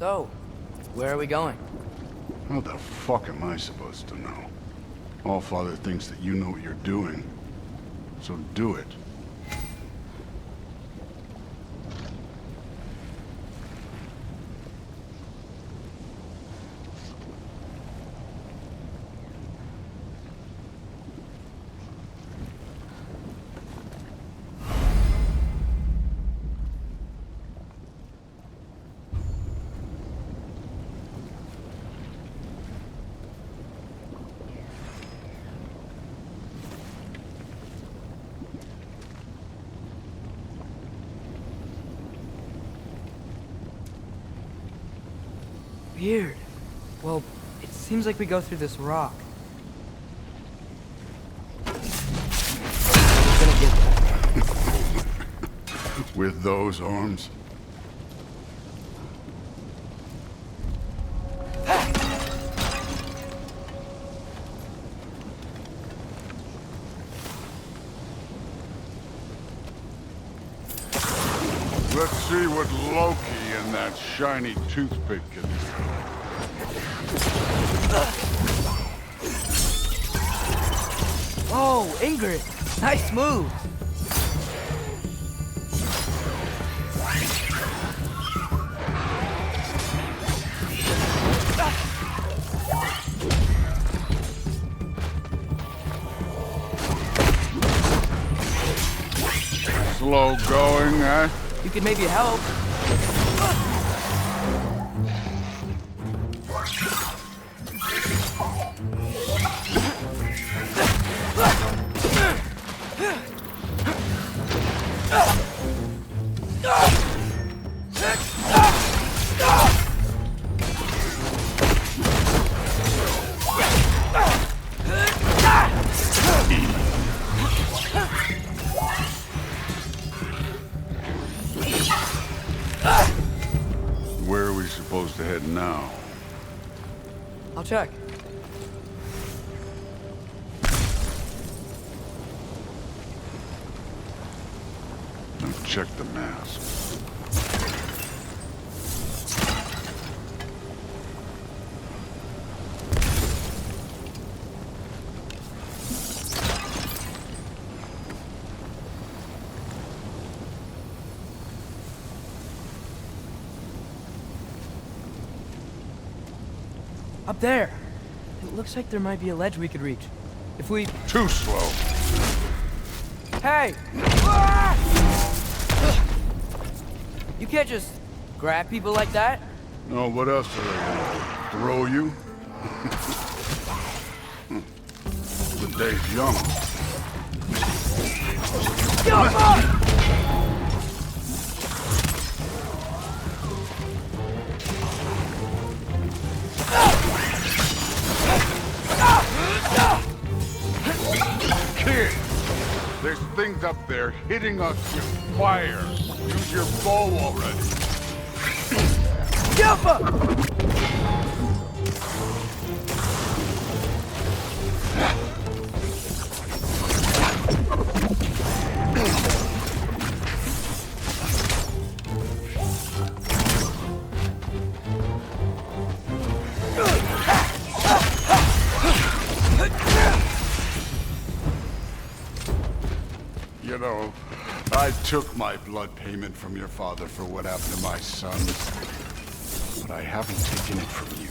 So, where are we going? How the fuck am I supposed to know? Allfather thinks that you know what you're doing. So do it. Weird. Well, it seems like we go through this rock. I'm gonna get that. With those arms? Let's see what Loki and that shiny toothpick can do. Oh, Ingrid! Nice move! Slow going, huh? You could maybe help. Where are we supposed to head now? I'll check. Now check the mask. Up there. It looks like there might be a ledge we could reach. If we... Too slow. Hey! Ah! You can't just grab people like that. No, what else are they gonna throw you? The day's young. Kid, there's things up there hitting us with fire. Use your bow already. Jump up! You know, I took my blood payment from your father for what happened to my sons, but I haven't taken it from you.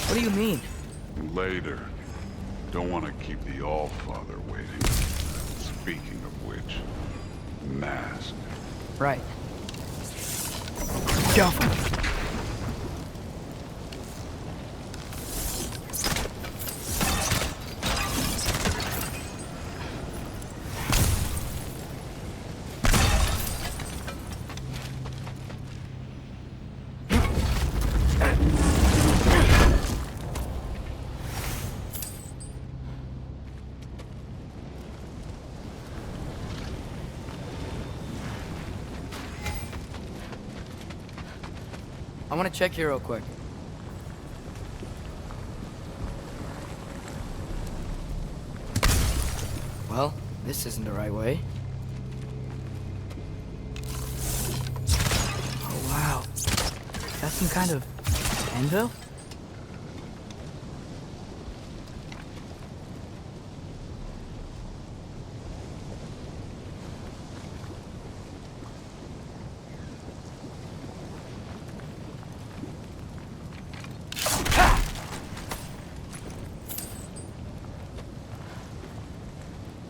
What do you mean? Later. Don't want to keep the Allfather waiting. Speaking of which, mask. Right. Jump! I want to check here real quick. Well, this isn't the right way. Oh, Some kind of anvil?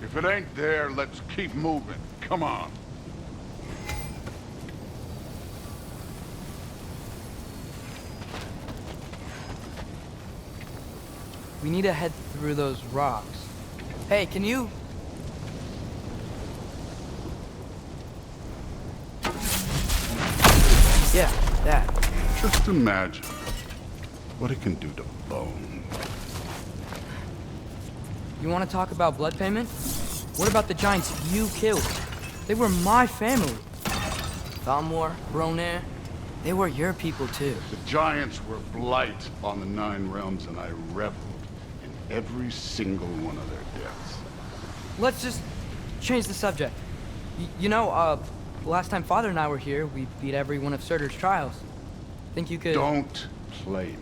If it ain't there, let's keep moving. Come on. We need to head through those rocks. Hey, can you... Yeah, that. Just imagine what it can do to bone. You want to talk about blood payment? What about the giants you killed? They were my family. Thamor, Bronir, they were your people too. The giants were blight on the 9 realms, and I reveled in every single one of their deaths. Let's just change the subject. You know, last time Father and I were here, we beat every one of Surtr's trials. Think you could... Don't play me.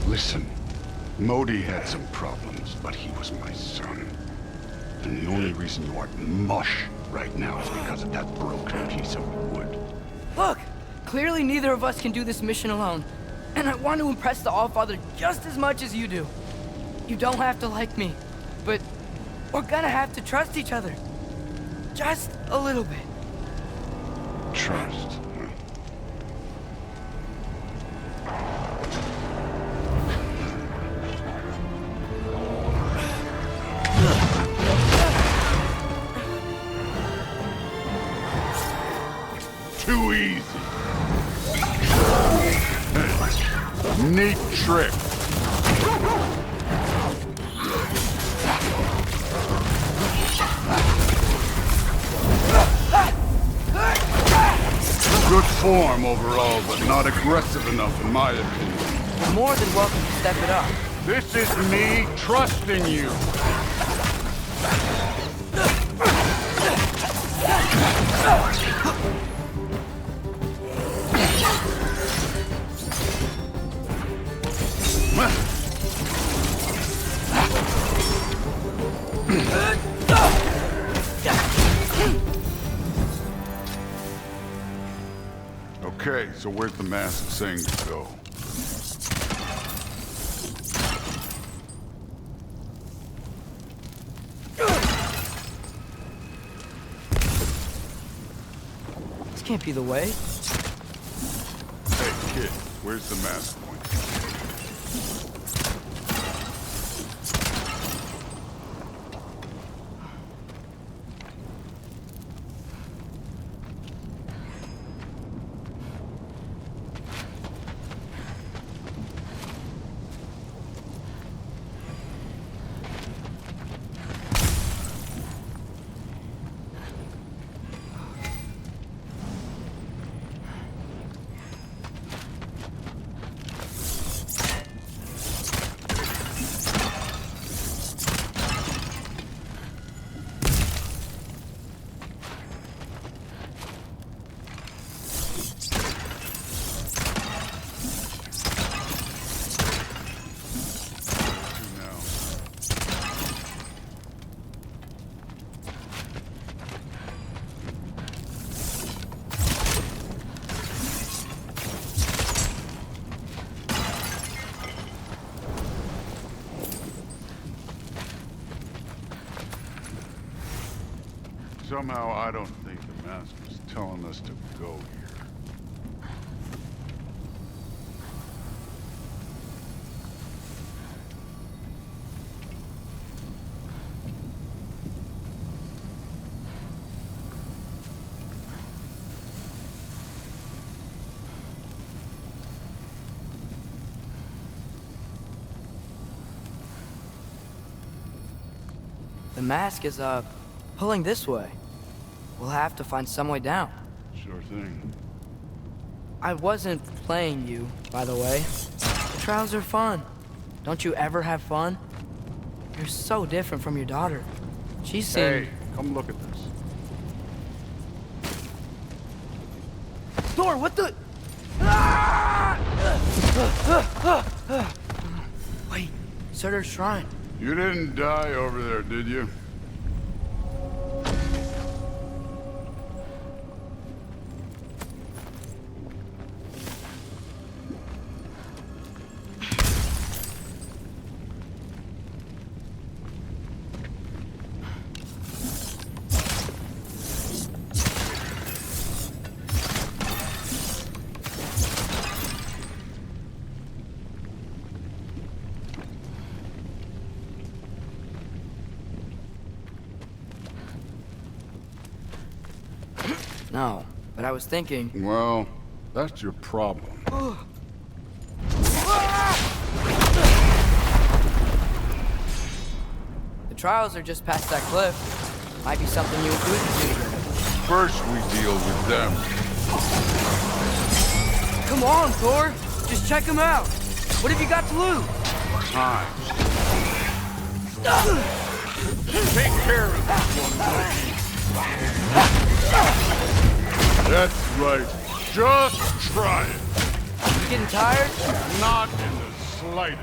Listen, Modi had some problems, but he was my son. And the only reason you aren't mush right now is because of that broken piece of wood. Look! Clearly neither of us can do this mission alone. And I want to impress the Allfather just as much as you do. You don't have to like me, but we're gonna have to trust each other. Just a little bit. Trust. Too easy. Neat trick. Good form overall, but not aggressive enough in my opinion. You're more than welcome to step it up. This is me trusting you. Okay, so where's the massive saying to go? This can't be the way. Hey, kid, where's the massive point? Somehow I don't think the mask was telling us to go here. The mask is, pulling this way. We'll have to find some way down. Sure thing. I wasn't playing you, by the way. The trials are fun. Don't you ever have fun? You're so different from your daughter. She seemed... Hey, come look at this. Thor, what the... Ah! Wait, Surtr's shrine. You didn't die over there, did you? No, but I was thinking... Well, that's your problem. The trials are just past that cliff. Might be something you and Odin can do together. First we deal with them. Come on, Thor! Just check them out! What have you got to lose? Time. Take care of this one, That's right. Just try it. You getting tired? Not in the slightest.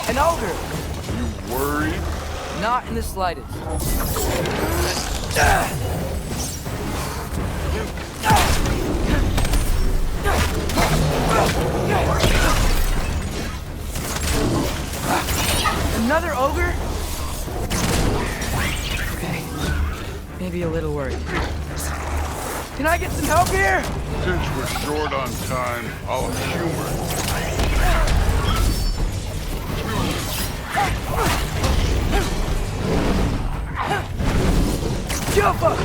An ogre! You worried? Not in the slightest. Another ogre? Okay. Maybe a little worried. Can I get some help here? Since we're short on time, I'll humor it. Jump up!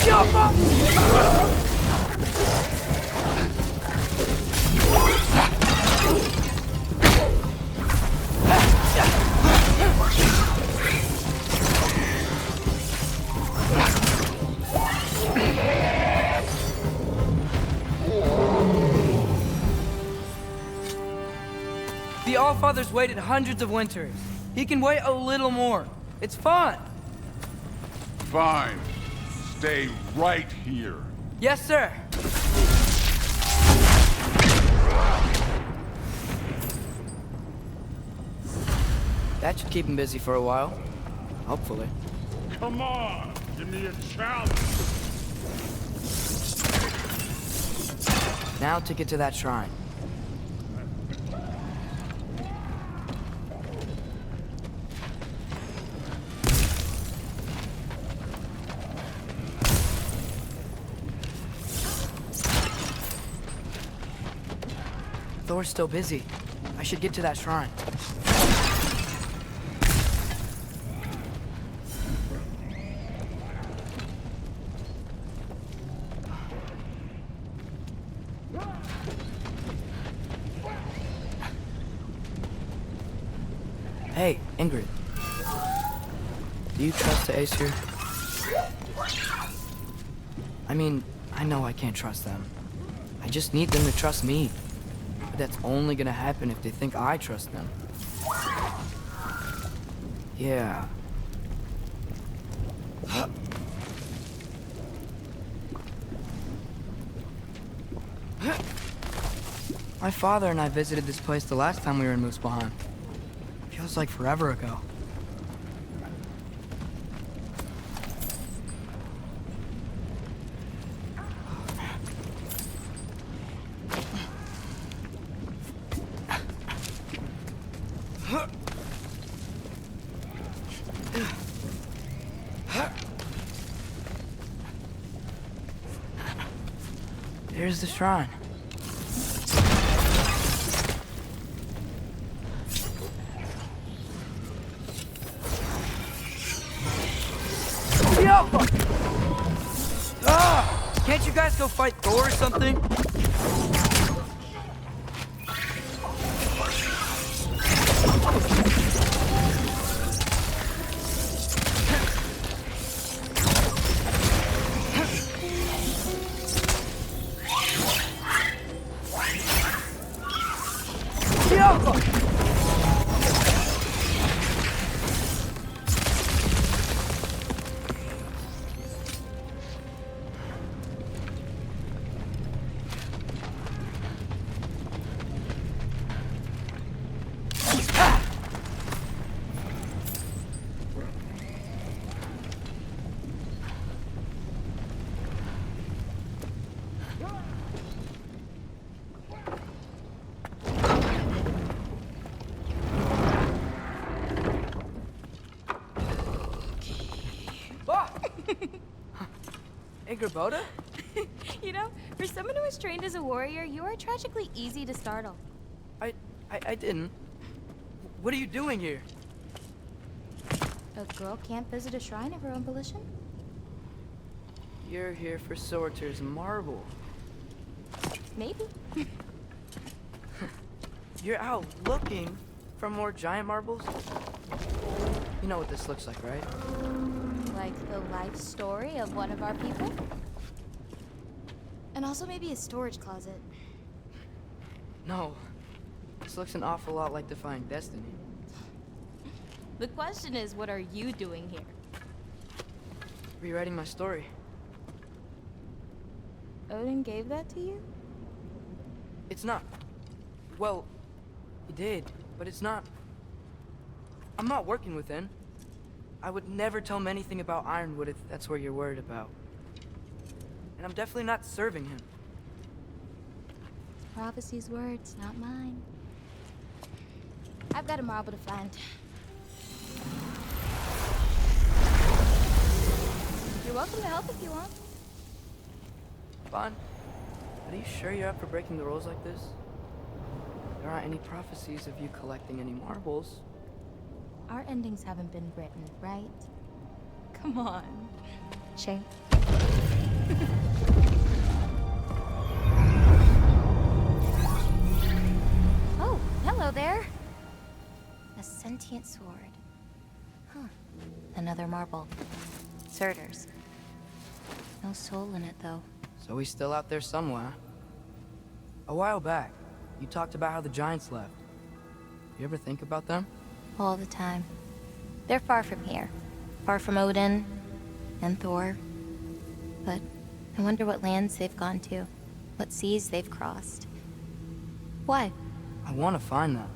Jump up! The Allfather's waited hundreds of winters. He can wait a little more. It's fun. Fine. Stay right here. Yes, sir. That should keep him busy for a while. Hopefully. Come on, give me a challenge. Now to get to that shrine. Thor's still busy. I should get to that shrine. Hey, Ingrid. Do you trust the Aesir? I mean, I know I can't trust them. I just need them to trust me. But that's only gonna happen if they think I trust them. Yeah. My father and I visited this place the last time we were in Muspelheim. Feels like forever ago. There's the shrine. Can't you guys go fight Thor or something? Hey, Gerboda? You know, for someone who was trained as a warrior, you are tragically easy to startle. I didn't. What are you doing here? A girl can't visit a shrine of her own volition? You're here for Surtr's marble. Maybe. You're out looking for more giant marbles? You know what this looks like, right? Like the life story of one of our people? And also maybe a storage closet. No. This looks an awful lot like Defying Destiny. The question is, what are you doing here? Rewriting my story. Odin gave that to you? It's not. Well, he did, but it's not. I'm not working with him. I would never tell him anything about Ironwood if that's what you're worried about. And I'm definitely not serving him. Prophecy's words, not mine. I've got a marble to find. You're welcome to help if you want. Bon, are you sure you're up for breaking the rules like this? There aren't any prophecies of you collecting any marbles. Our endings haven't been written, right? Come on. Shame. Oh, hello there. A sentient sword. Huh. Another marble. Surtr's. No soul in it, though. So he's still out there somewhere. A while back, you talked about how the giants left. You ever think about them? All the time. They're far from here. Far from Odin and Thor. But I wonder what lands they've gone to. What seas they've crossed. Why? I want to find them.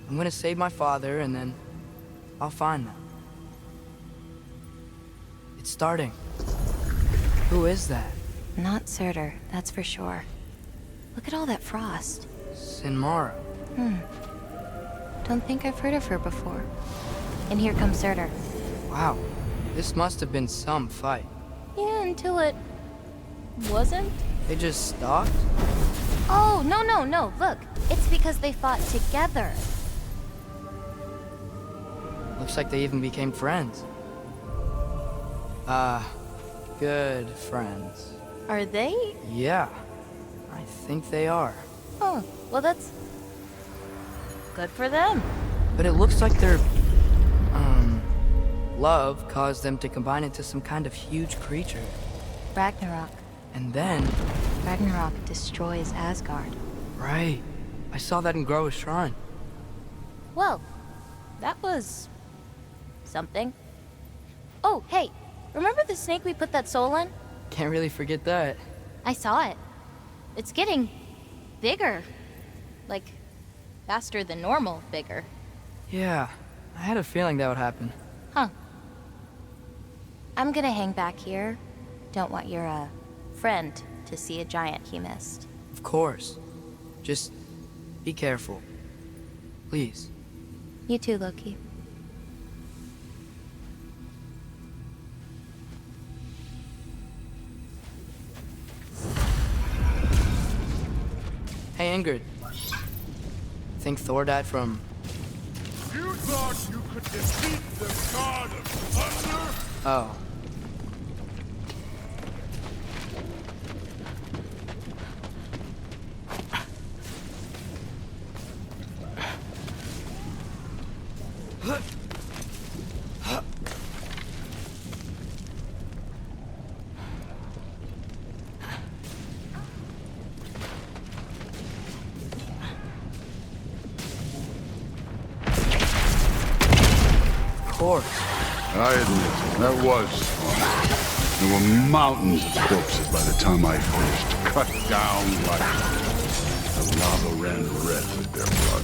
I'm gonna save my father, and then I'll find them. It's starting. Who is that? Not Surtr, that's for sure. Look at all that frost. Sinmara. Don't think I've heard of her before. And here comes Surtr. Wow. This must have been some fight. Yeah, until it wasn't. They just stalked? Oh, no. Look, it's because they fought together. Looks like they even became friends. Good friends. Are they? Yeah, I think they are. Oh, well that's good for them. But it looks like their, love caused them to combine into some kind of huge creature. Ragnarok. And then... Ragnarok destroys Asgard. Right. I saw that in Groa's shrine. Well, that was... something. Oh, hey, remember the snake we put that soul in? Can't really forget that. I saw it. It's getting bigger. Like, faster than normal bigger. Yeah, I had a feeling that would happen. Huh. I'm gonna hang back here. Don't want your, friend to see a giant he missed. Of course. Just be careful. Please. You too, Loki. Hey, Ingrid. Think Thor died from... You thought you could defeat the god of thunder? Oh. Of course. I admit, that was fun. There were mountains of corpses by the time I finished, cut down like the lava ran red with their blood.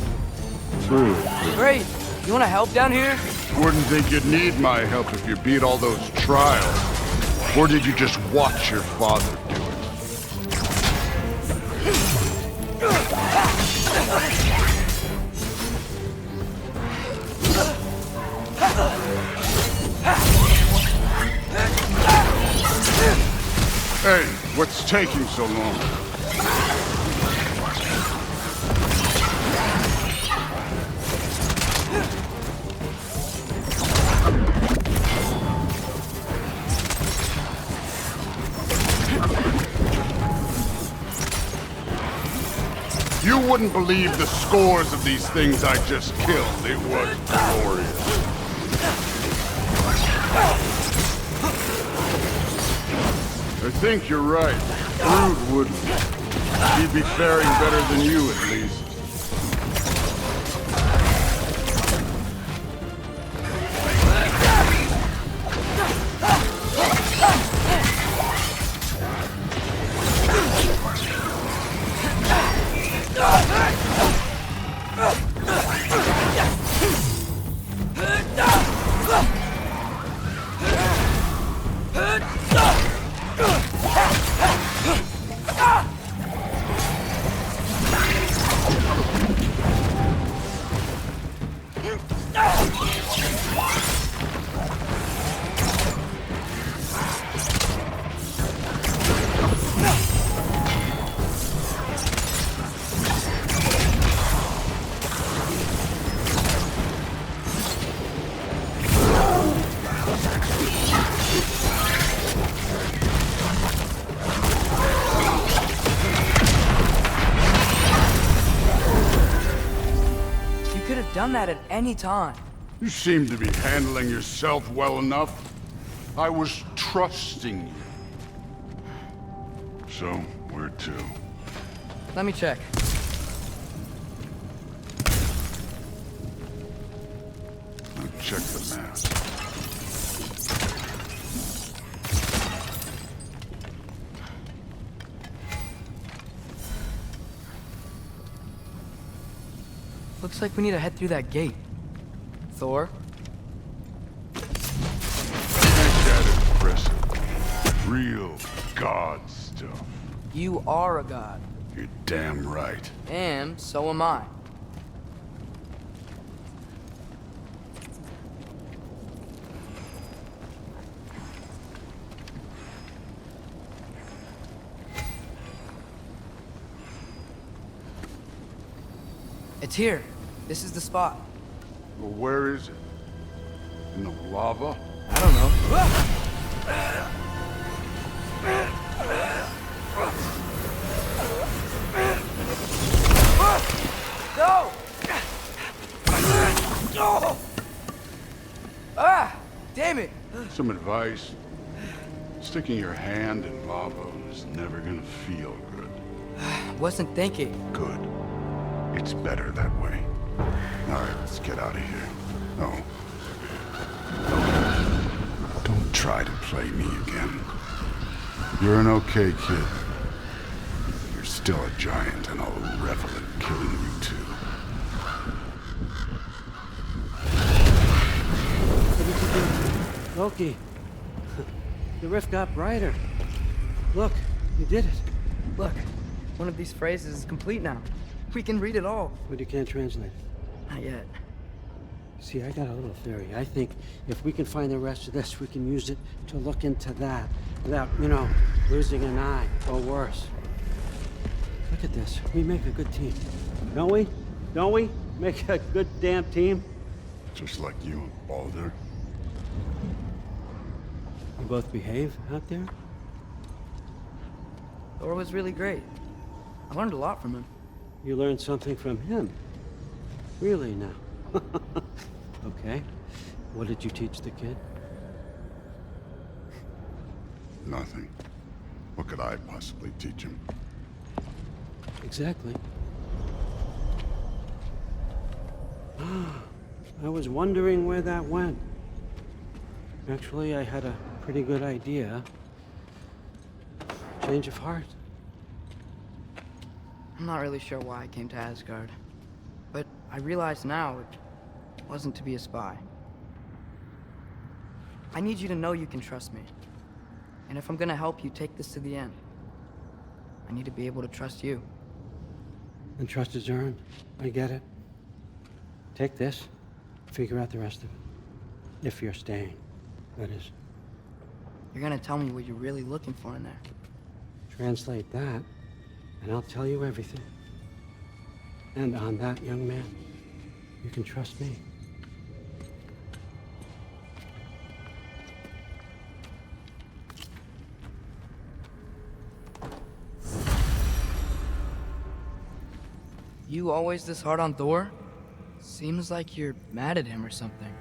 Great. You want to help down here? Wouldn't think you'd need my help if you beat all those trials. Or did you just watch your father do it? Hey, what's taking so long? You wouldn't believe the scores of these things I just killed. It was glorious. I think you're right. Groot wouldn't. He'd be faring better than you, at least. Done that at any time. You seem to be handling yourself well enough. I was trusting you. So, where to? Let me check. Now check the map. Looks like we need to head through that gate. Thor? Ain't that impressive? Real god stuff. You are a god. You're damn right. And so am I. It's here. This is the spot. Well, where is it? In the lava? I don't know. No! No! Ah! Damn it! Some advice. Sticking your hand in lava is never gonna feel good. Wasn't thinking. Good. It's better that way. All right, let's get out of here. Oh. Don't try to play me again. You're an okay kid. You're still a giant, and I'll revel in killing you Loki. The rift got brighter. Look, you did it. Look, one of these phrases is complete now. We can read it all. But you can't translate it. Not yet. See, I got a little theory. I think if we can find the rest of this, we can use it to look into that without, losing an eye or worse. Look at this. We make a good team. Don't we? Don't we? Make a good damn team? Just like you and Balder. You both behave out there? Thor was really great. I learned a lot from him. You learned something from him? Really now? Okay. What did you teach the kid? Nothing. What could I possibly teach him? Exactly. I was wondering where that went. Actually, I had a pretty good idea. Change of heart. I'm not really sure why I came to Asgard. But I realize now it wasn't to be a spy. I need you to know you can trust me. And if I'm gonna help you take this to the end, I need to be able to trust you. And trust is earned. I get it. Take this, figure out the rest of it. If you're staying, that is. You're gonna tell me what you're really looking for in there. Translate that, and I'll tell you everything. And on that, young man, you can trust me. You always this hard on Thor? Seems like you're mad at him or something.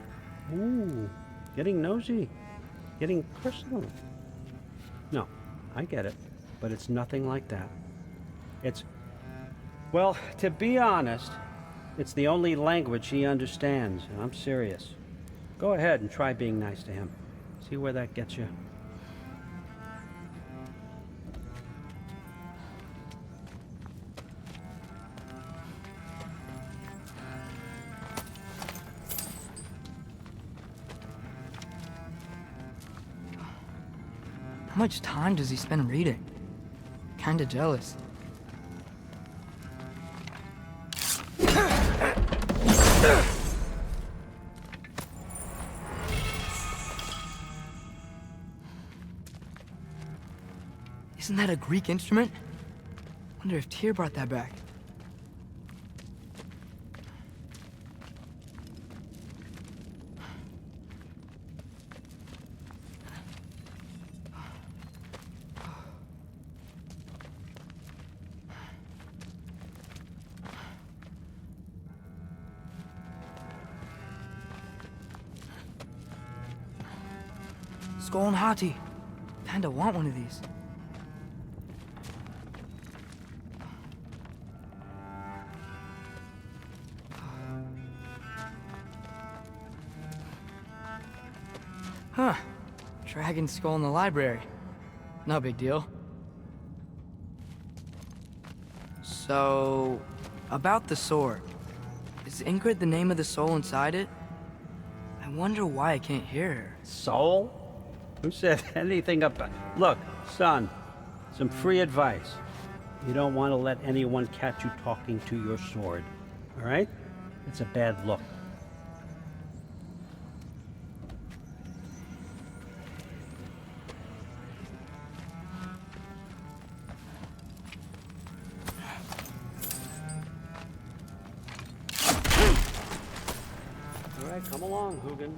Ooh, getting nosy. Getting personal. No, I get it, but it's nothing like that. Well, to be honest, it's the only language he understands, and I'm serious. Go ahead and try being nice to him. See where that gets you. How much time does he spend reading? Kinda jealous. Isn't that a Greek instrument? Wonder if Tyr brought that back. Skull and Hati. Kinda want one of these. Huh. Dragon skull in the library. No big deal. So, about the sword. Is Ingrid the name of the soul inside it? I wonder why I can't hear her. Soul? Who said anything about... Look, son, some free advice. You don't want to let anyone catch you talking to your sword, all right? It's a bad look. All right, come along, Hugin.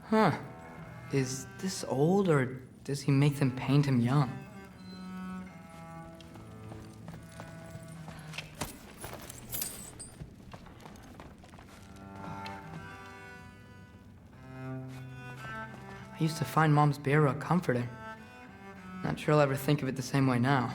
Huh. Is this old, or does he make them paint him young? I used to find Mom's burial comforting. Not sure I'll ever think of it the same way now.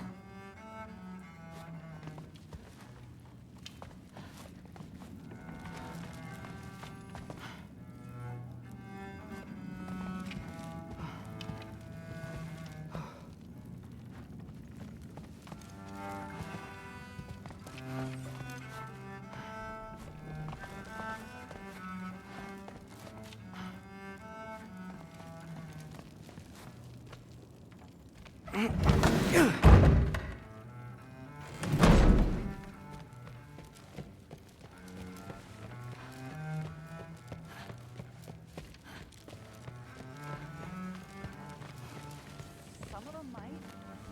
Some of them might.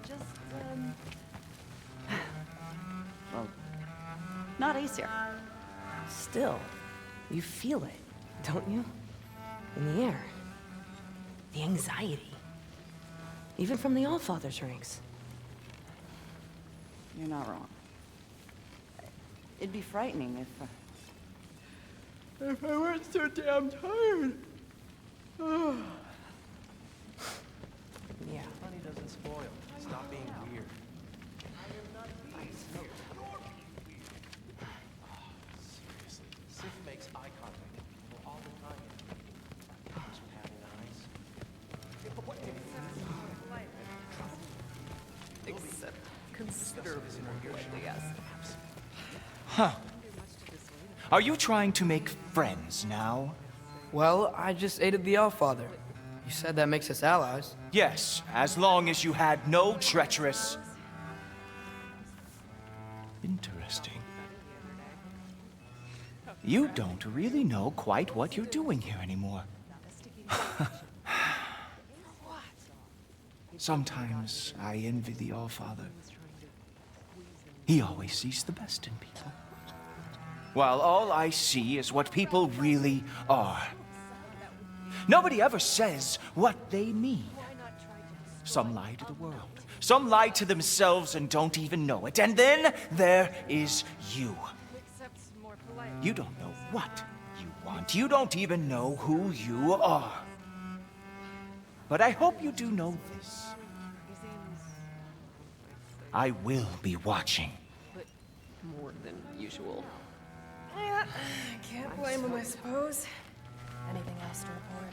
Just, well, not Aesir. Still, you feel it, don't you? In the air. The anxiety. Even from the Allfather's ranks. You're not wrong. It'd be frightening if I weren't so damn tired. Yeah. Honey doesn't spoil. Stop being weird. Seriously, Sif makes eye contact with people all the time. Just having eyes. Except considerably more politely, yes. Huh. Are you trying to make friends now? Well, I just aided the Allfather. You said that makes us allies. Yes, as long as you had no treacherous... Interesting. You don't really know quite what you're doing here anymore. Sometimes I envy the Allfather. He always sees the best in people. While all I see is what people really are. Nobody ever says what they mean. Some lie to the world. Some lie to themselves and don't even know it. And then there is you. You don't know what you want. You don't even know who you are. But I hope you do know this. I will be watching. But more than usual. Yeah, can't blame him, I suppose. Anything else to report?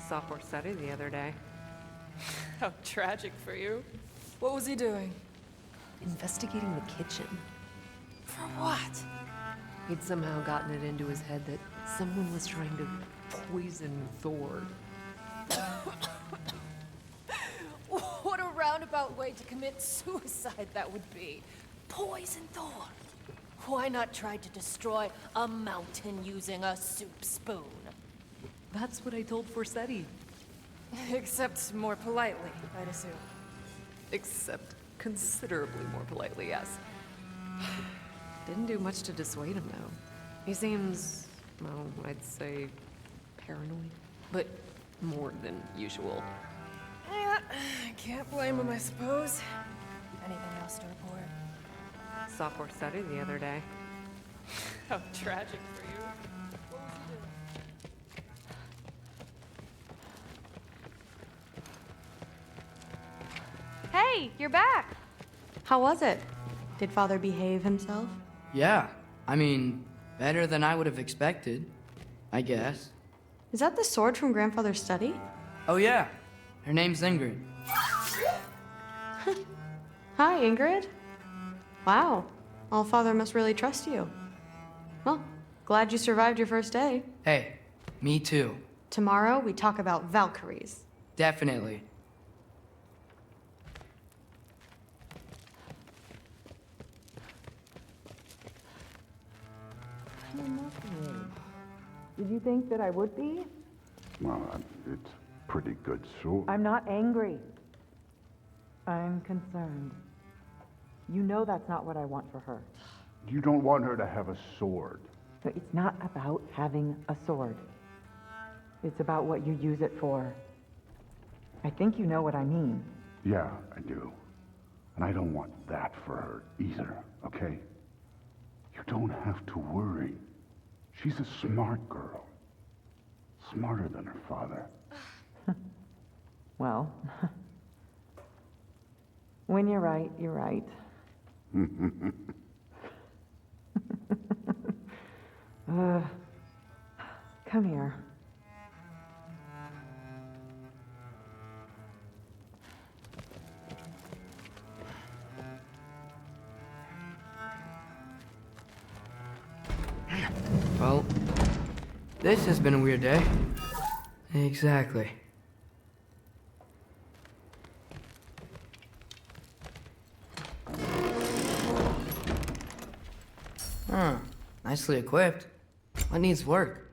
Sophomore study the other day. How tragic for you. What was he doing? Investigating the kitchen. For what? He'd somehow gotten it into his head that someone was trying to poison Thor. What a roundabout way to commit suicide that would be. Poison Thor. Why not try to destroy a mountain using a soup spoon? That's what I told Forseti. Except more politely, I'd assume. Except considerably more politely, yes. Didn't do much to dissuade him, though. He seems, well, I'd say paranoid, but more than usual. Yeah, can't blame him, I suppose. Anything else to report? Sophomore study the other day. How tragic for you. What was he doing? Hey, you're back! How was it? Did Father behave himself? Yeah, I mean, better than I would have expected, I guess. Is that the sword from Grandfather's study? Oh yeah, her name's Ingrid. Hi, Ingrid. Wow, Allfather must really trust you. Well, glad you survived your first day. Hey, me too. Tomorrow, we talk about Valkyries. Definitely. Did you think that I would be? Well, it's pretty good soup. I'm not angry. I'm concerned. You know that's not what I want for her. You don't want her to have a sword. But it's not about having a sword. It's about what you use it for. I think you know what I mean. Yeah, I do. And I don't want that for her either, okay? You don't have to worry. She's a smart girl. Smarter than her father. Well, when you're right, you're right. Come here. Well, this has been a weird day. Exactly. Huh. Nicely equipped. What needs work?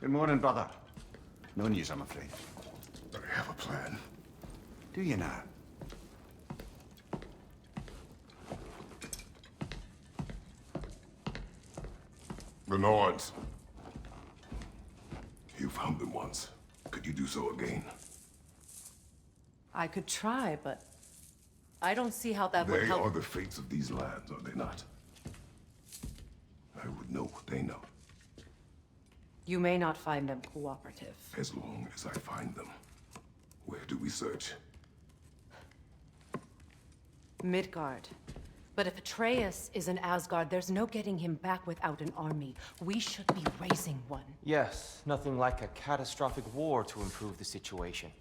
Good morning, brother. No news, I'm afraid. I have a plan. Do you now? The Norns. You found them once. Could you do so again? I could try, but I don't see how that would They help. are the fates of these lands, are they not? I would know what they know, You may not find them cooperative. as long as I find them. Where do we search? Midgard. But if Atreus is in Asgard, there's no getting him back without an army. We should be raising one. Yes, nothing like a catastrophic war to improve the situation.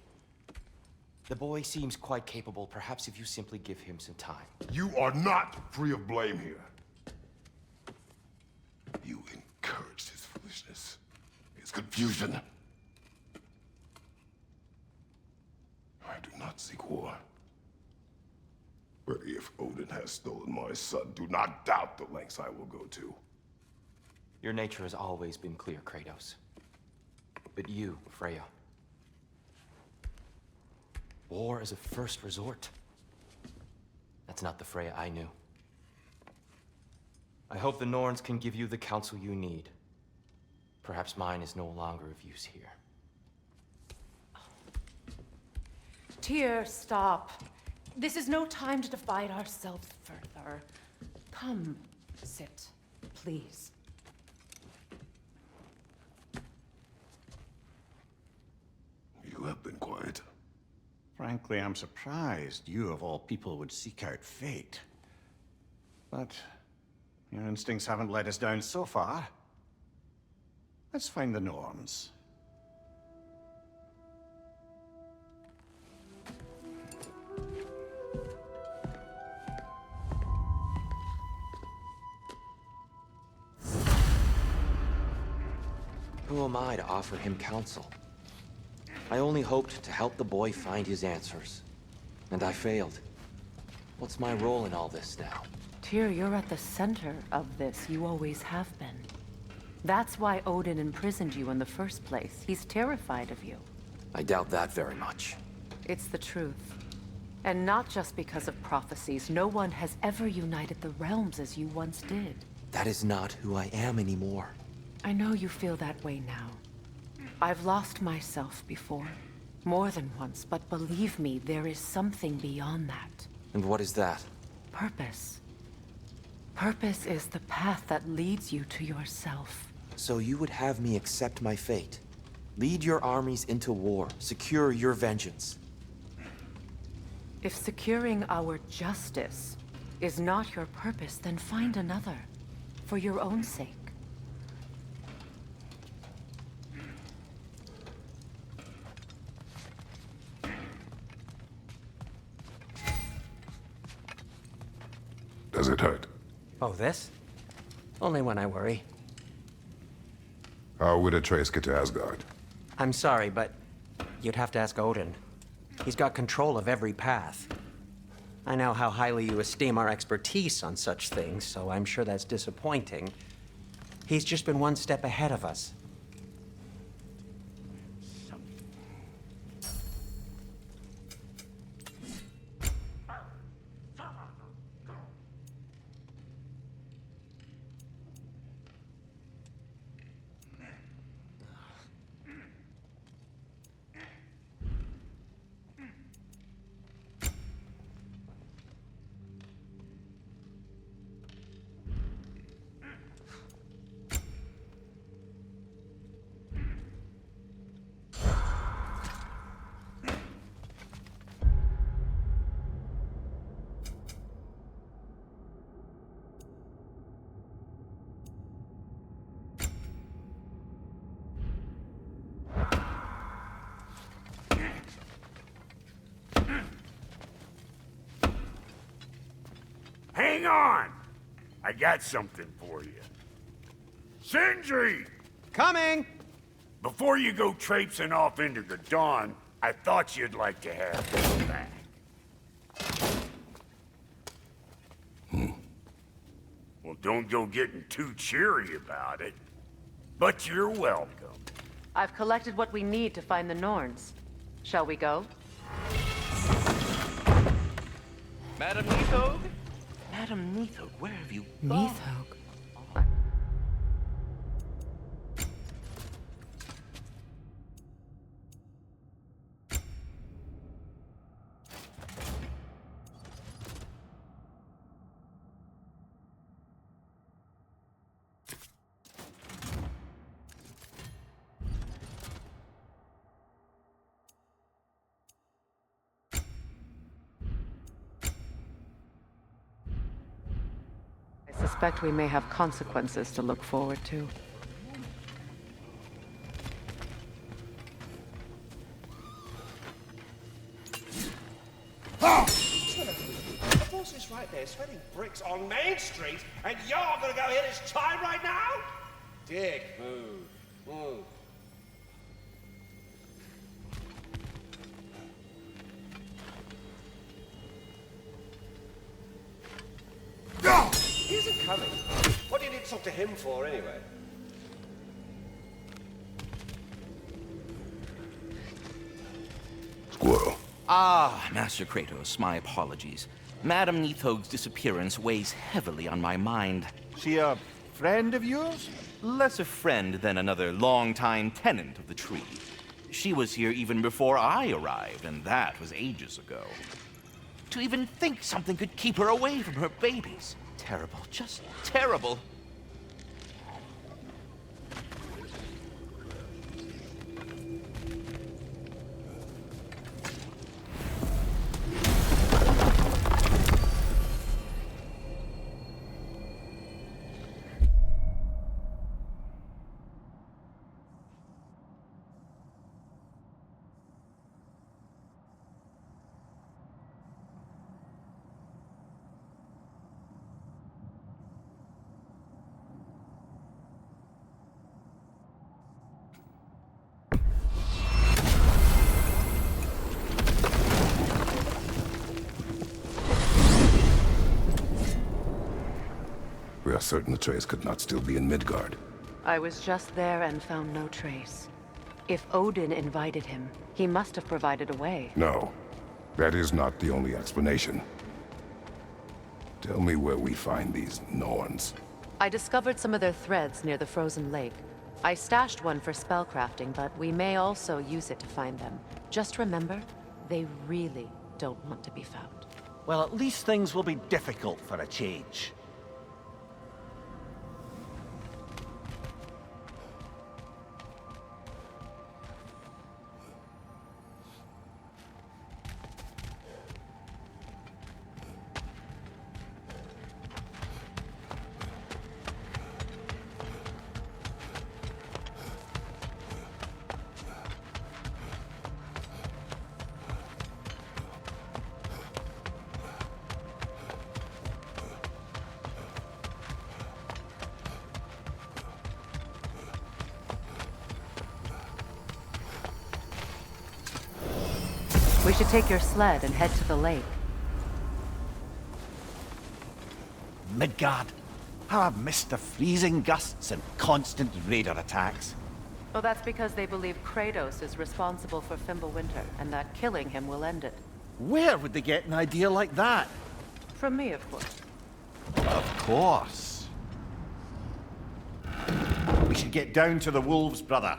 The boy seems quite capable, perhaps if you simply give him some time. You are not free of blame here. You incur confusion. I do not seek war. But if Odin has stolen my son, do not doubt the lengths I will go to. Your nature has always been clear, Kratos. But you, Freya. War is a first resort. That's not the Freya I knew. I hope the Norns can give you the counsel you need. Perhaps mine is no longer of use here. Tyr, stop. This is no time to divide ourselves further. Come, sit, please. You have been quiet. Frankly, I'm surprised you of all people would seek out fate. But your instincts haven't let us down so far. Let's find the Norns. Who am I to offer him counsel? I only hoped to help the boy find his answers. And I failed. What's my role in all this now? Tyr, you're at the center of this. You always have been. That's why Odin imprisoned you in the first place. He's terrified of you. I doubt that very much. It's the truth. And not just because of prophecies. No one has ever united the realms as you once did. That is not who I am anymore. I know you feel that way now. I've lost myself before. More than once, but believe me, there is something beyond that. And what is that? Purpose. Purpose is the path that leads you to yourself. So you would have me accept my fate? Lead your armies into war, secure your vengeance. If securing our justice is not your purpose, then find another. For your own sake. Does it hurt? Oh, this? Only when I worry. How would Atreus get to Asgard? I'm sorry, but you'd have to ask Odin. He's got control of every path. I know how highly you esteem our expertise on such things, so I'm sure that's disappointing. He's just been one step ahead of us. Hang on! I got something for you. Sindri! Coming! Before you go traipsing off into the dawn, I thought you'd like to have this back. Well, don't go getting too cheery about it. But you're welcome. I've collected what we need to find the Norns. Shall we go? Madam Neathog? Madam Neathog, where have you gone? Neathog? I suspect we may have consequences to look forward to. The boss is right there, sweating bricks on Main Street, and you're gonna go hit his chime right now? Dick, move. isn't coming. What do you need to talk to him for, anyway? Squirrel. Ah, Master Kratos, my apologies. Madame Nithog's disappearance weighs heavily on my mind. She a friend of yours? Less a friend than another longtime tenant of the tree. She was here even before I arrived, and that was ages ago. To even think something could keep her away from her babies. Terrible, just terrible. We are certain Atreus could not still be in Midgard. I was just there and found no trace. If Odin invited him, he must have provided a way. No, that is not the only explanation. Tell me where we find these Norns. I discovered some of their threads near the frozen lake. I stashed one for spellcrafting, but we may also use it to find them. Just remember, they really don't want to be found. Well, at least things will be difficult for a change. We should take your sled and head to the lake. Midgard. How I've missed the freezing gusts and constant raider attacks. Well, that's because they believe Kratos is responsible for Fimbulwinter, and that killing him will end it. Where would they get an idea like that? From me, of course. Of course. We should get down to the wolves, brother.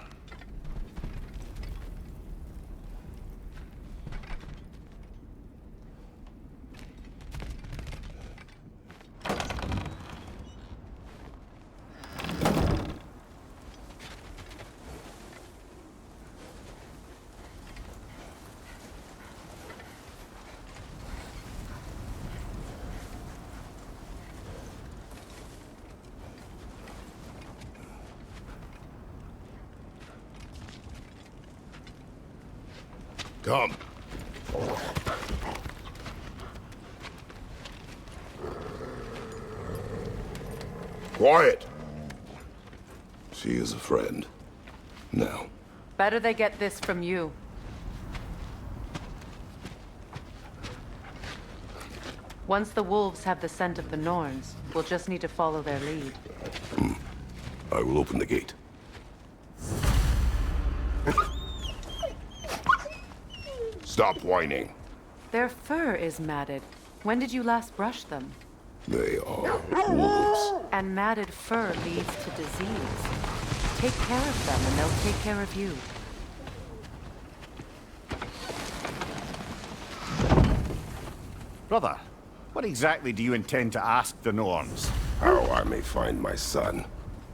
Come. Quiet. She is a friend. Now. Better they get this from you. Once the wolves have the scent of the Norns, we'll just need to follow their lead. I will open the gate. Stop whining. Their fur is matted. When did you last brush them? They are wolves. And matted fur leads to disease. Take care of them and they'll take care of you. Brother, what exactly do you intend to ask the Norns? How I may find my son.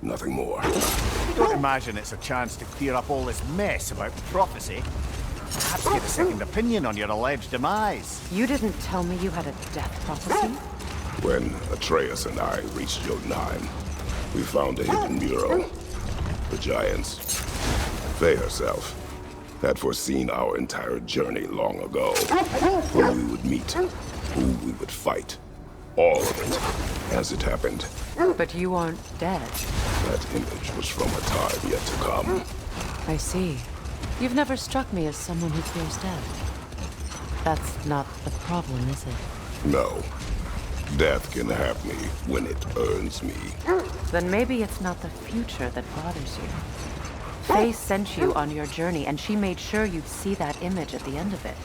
Nothing more. I don't imagine it's a chance to clear up all this mess about prophecy. Perhaps get a second opinion on your alleged demise. You didn't tell me you had a death prophecy? When Atreus and I reached Jotunheim, we found a hidden mural. The giants, Freya herself, had foreseen our entire journey long ago. Who we would meet, who we would fight. All of it, as it happened. But you aren't dead. That image was from a time yet to come. I see. You've never struck me as someone who fears death. That's not the problem, is it? No. Death can have me when it earns me. Then maybe it's not the future that bothers you. Faye sent you on your journey, and she made sure you'd see that image at the end of it.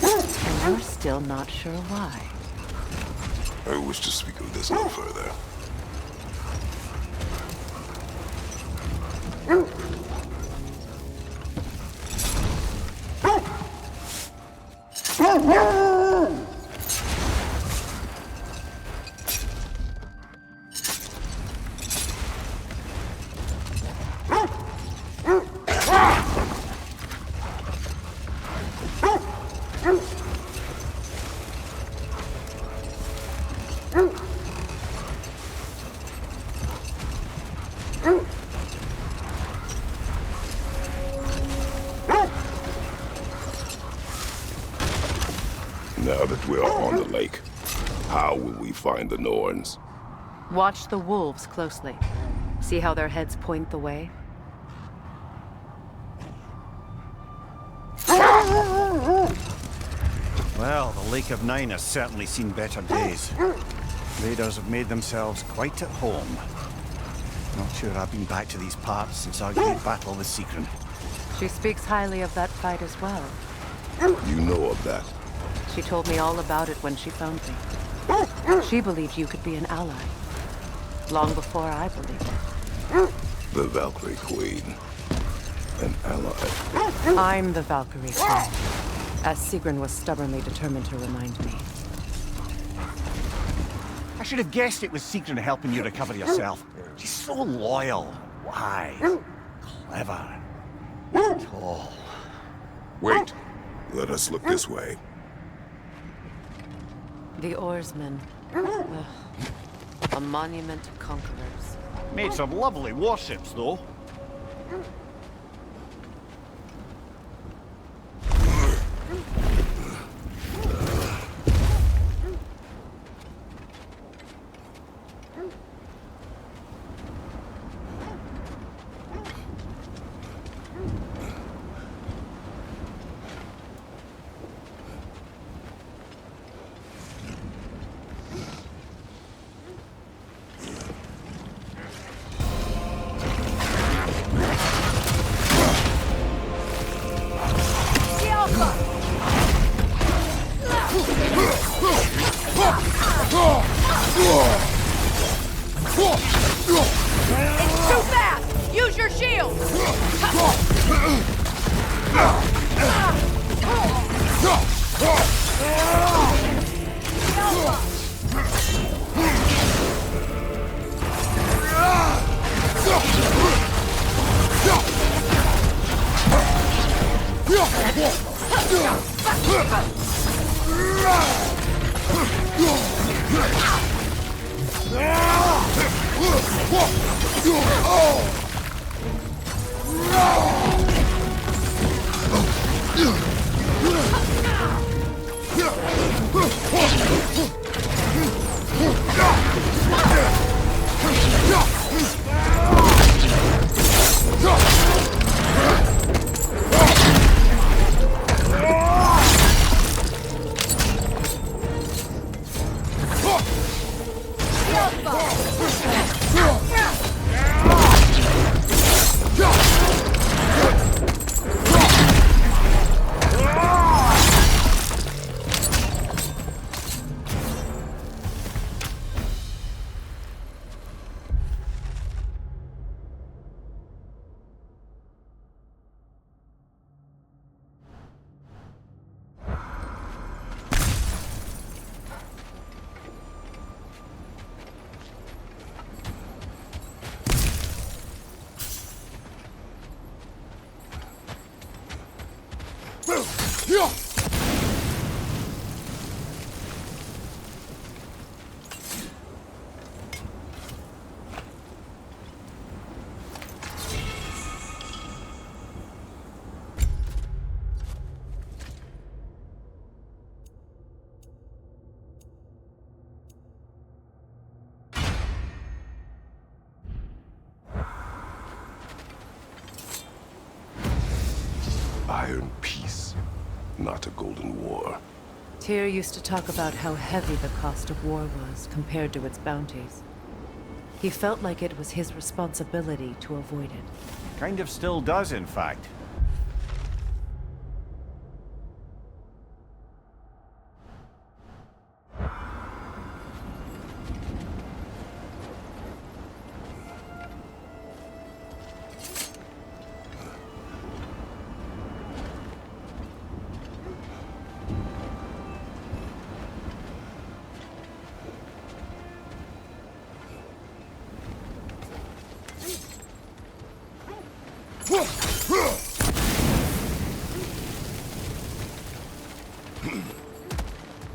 And you're still not sure why. I wish to speak of this no further. Now that we're on the lake, how will we find the Norns? Watch the wolves closely. See how their heads point the way? Well, the Lake of Nine has certainly seen better days. Raiders have made themselves quite at home. Not sure I've been back to these parts since our great battle with Sigrun. She speaks highly of that fight as well. You know of that? She told me all about it when she found me. She believed you could be an ally. Long before I believed it. The Valkyrie Queen. An ally. I'm the Valkyrie Queen, as Sigrun was stubbornly determined to remind me. I should have guessed it was Sigrun helping you recover yourself. She's so loyal, wise, clever, tall. Wait. Let us look this way. The oarsmen. Ugh. A monument to conquerors. Made some lovely warships, though. It's too fast! Use your shield! Iron peace, not a golden war. Tyr used to talk about how heavy the cost of war was compared to its bounties. He felt like it was his responsibility to avoid it. Kind of still does, in fact.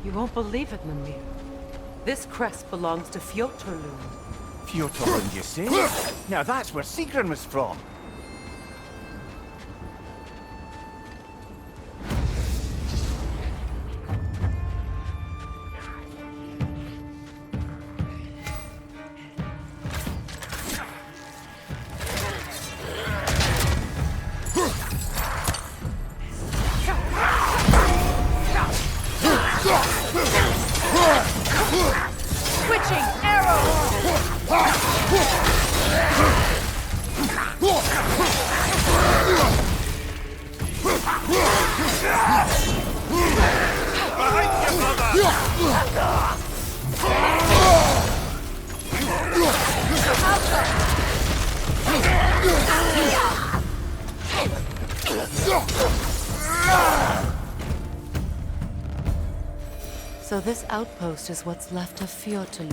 You won't believe it, Mimir. This crest belongs to Fjotorlund. Fjotorlund, you say? Now that's where Sigrun was from. Switching arrow! So this outpost is what's left of Fjotorlund.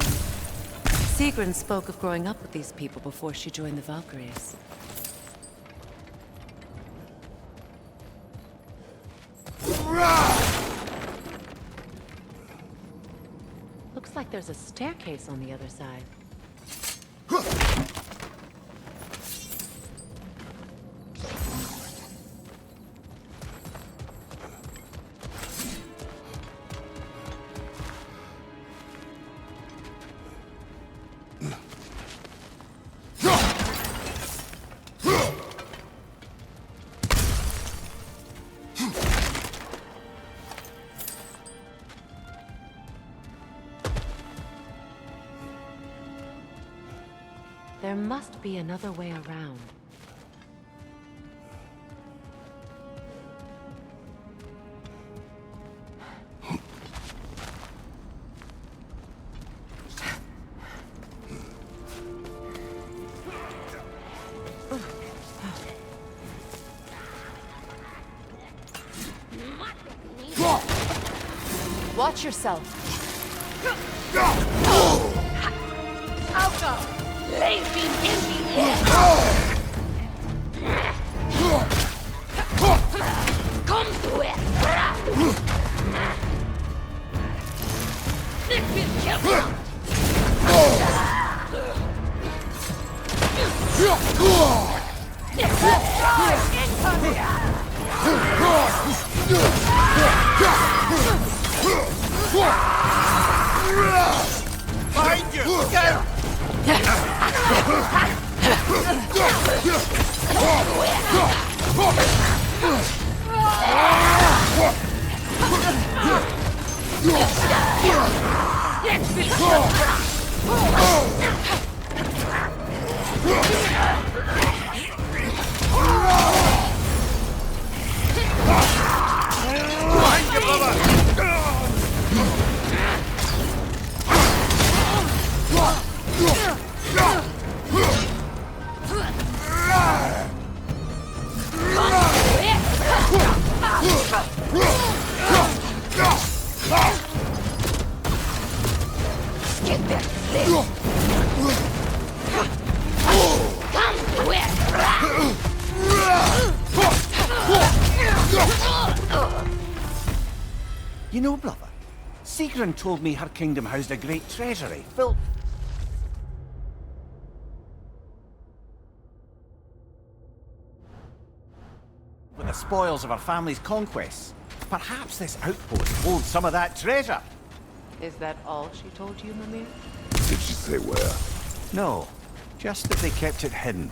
Sigrun spoke of growing up with these people before she joined the Valkyries. Looks like there's a staircase on the other side. There must be another way around. Watch yourself. Alka! Leave me in the air! Come to it! This will kill you! Find you! Go! You know, brother, Sigrun told me her kingdom housed a great treasury filled with the spoils of her family's conquests. Perhaps this outpost holds some of that treasure. Is that all she told you, Mimir? Did she say where? No, just that they kept it hidden.